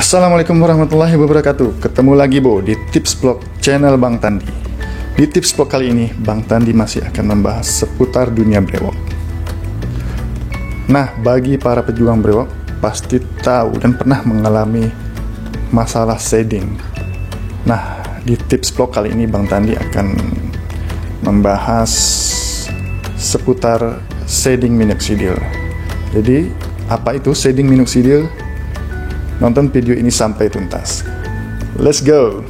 Assalamualaikum warahmatullahi wabarakatuh. Ketemu lagi di Tips Vlog channel Bang Tandi. Di Tips Vlog kali ini, Bang Tandi masih akan membahas seputar dunia brewok. Nah, bagi para pejuang brewok pasti tahu dan pernah mengalami masalah shading. Nah, di Tips Vlog kali ini Bang Tandi akan membahas seputar shading minoxidil. Jadi, apa itu shading minoxidil? Nonton video ini sampai tuntas. Let's go!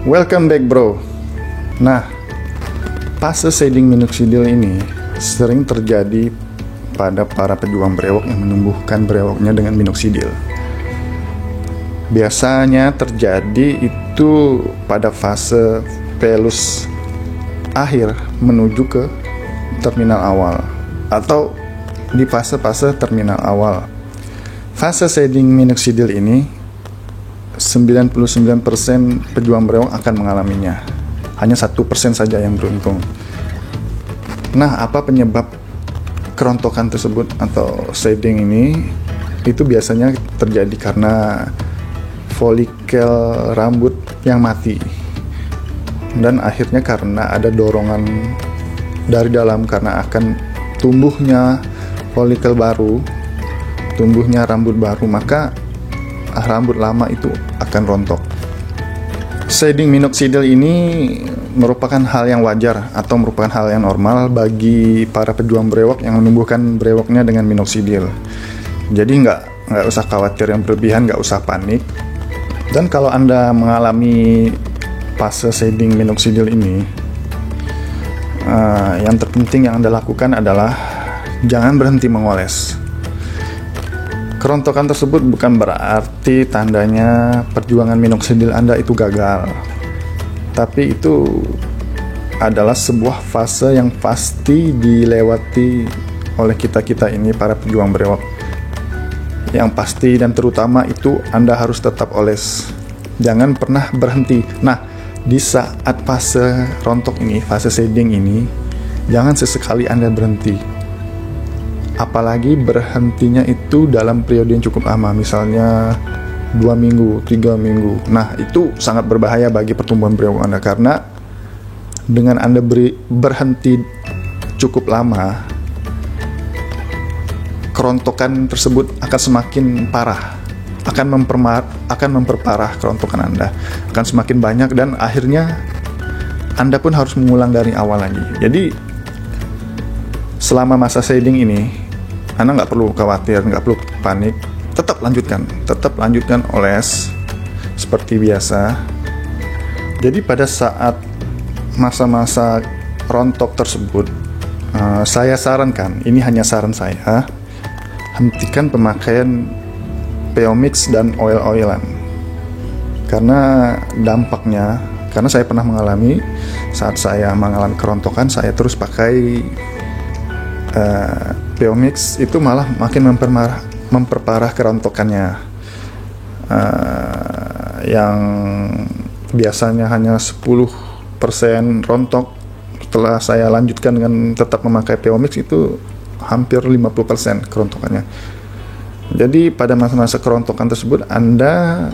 Welcome back bro. Nah, fase shading minoxidil ini sering terjadi pada para pejuang brewok yang menumbuhkan brewoknya dengan minoxidil. Biasanya terjadi itu pada fase velus akhir menuju ke terminal awal atau di fase-fase terminal awal. Fase shading minoxidil ini 99% pejuang brewok akan mengalaminya. Hanya 1% saja yang beruntung. Nah, apa penyebab kerontokan tersebut atau shading ini? Itu biasanya terjadi karena folikel rambut yang mati. Dan akhirnya karena ada dorongan dari dalam karena akan tumbuhnya folikel baru, tumbuhnya rambut baru, maka rambut lama itu akan rontok. Shading minoxidil ini merupakan hal yang wajar atau merupakan hal yang normal bagi para pejuang brewok yang menumbuhkan brewoknya dengan minoxidil. Jadi nggak usah khawatir yang berlebihan, nggak usah panik. Dan kalau Anda mengalami fase shading minoxidil ini, yang terpenting yang Anda lakukan adalah jangan berhenti mengoles. Kerontokan tersebut bukan berarti tandanya perjuangan minoxidil Anda itu gagal. Tapi itu adalah sebuah fase yang pasti dilewati oleh kita-kita ini para pejuang brewok. Yang pasti dan terutama itu Anda harus tetap oles. Jangan pernah berhenti. Nah, di saat fase rontok ini, fase shading ini, jangan sesekali Anda berhenti. Apalagi berhentinya itu dalam periode yang cukup lama, misalnya 2 minggu, 3 minggu. Nah, itu sangat berbahaya bagi pertumbuhan brewok Anda, karena dengan Anda berhenti cukup lama, kerontokan tersebut akan semakin parah, akan memperparah kerontokan Anda, akan semakin banyak dan akhirnya Anda pun harus mengulang dari awal lagi. Jadi selama masa shading ini Anda nggak perlu khawatir, nggak perlu panik, tetap lanjutkan oles seperti biasa. Jadi pada saat masa-masa rontok tersebut, saya sarankan, ini hanya saran saya, hentikan pemakaian PO Mix dan oil-oilan. Karena dampaknya, karena saya pernah mengalami, saat saya mengalami kerontokan, saya terus pakai PO Mix, itu malah makin memperparah kerontokannya. Yang biasanya hanya 10% rontok, setelah saya lanjutkan dengan tetap memakai PO Mix, itu hampir 50% kerontokannya. Jadi pada masa-masa kerontokan tersebut Anda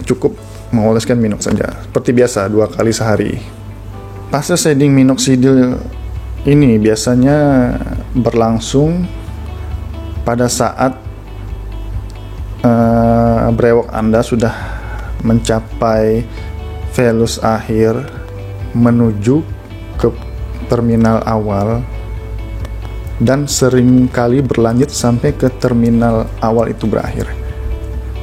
cukup mengoleskan minox saja, seperti biasa 2 kali sehari. Fase shading minoxidil ini biasanya berlangsung pada saat brewok Anda sudah mencapai velus akhir menuju ke terminal awal dan seringkali berlanjut sampai ke terminal awal itu berakhir.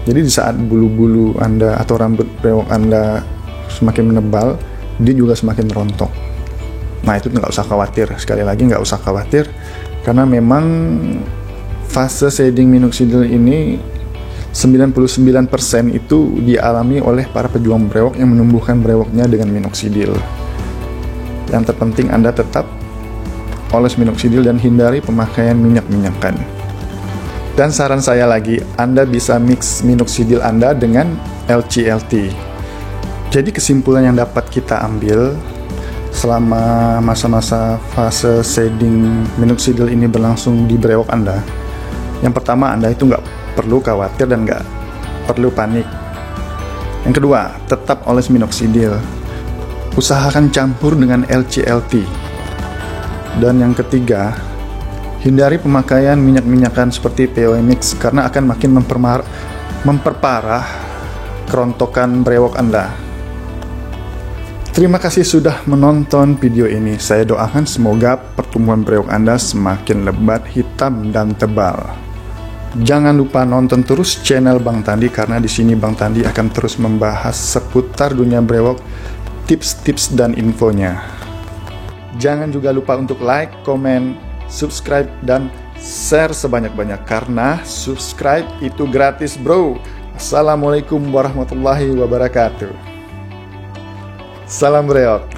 Jadi di saat bulu-bulu Anda atau rambut brewok Anda semakin menebal, dia juga semakin rontok. Nah, itu nggak usah khawatir. Sekali lagi, nggak usah khawatir, karena memang fase shading minoxidil ini 99% itu dialami oleh para pejuang brewok yang menumbuhkan brewoknya dengan minoxidil. Yang terpenting Anda tetap oles minoxidil dan hindari pemakaian minyak-minyakan. Dan saran saya lagi, Anda bisa mix minoxidil Anda dengan LCLT. Jadi kesimpulan yang dapat kita ambil selama masa-masa fase shading minoxidil ini berlangsung di brewok Anda, yang pertama, Anda itu nggak perlu khawatir dan nggak perlu panik. Yang kedua, tetap oles minoxidil. Usahakan campur dengan LCLT. Dan yang ketiga, hindari pemakaian minyak-minyakan seperti POMX karena akan makin memperparah kerontokan brewok Anda. Terima kasih sudah menonton video ini. Saya doakan semoga pertumbuhan brewok Anda semakin lebat, hitam, dan tebal. Jangan lupa nonton terus channel Bang Tandi karena di sini Bang Tandi akan terus membahas seputar dunia brewok, tips-tips dan infonya. Jangan juga lupa untuk like, komen, subscribe, dan share sebanyak-banyak karena subscribe itu gratis, bro. Assalamualaikum warahmatullahi wabarakatuh. Salam brewok.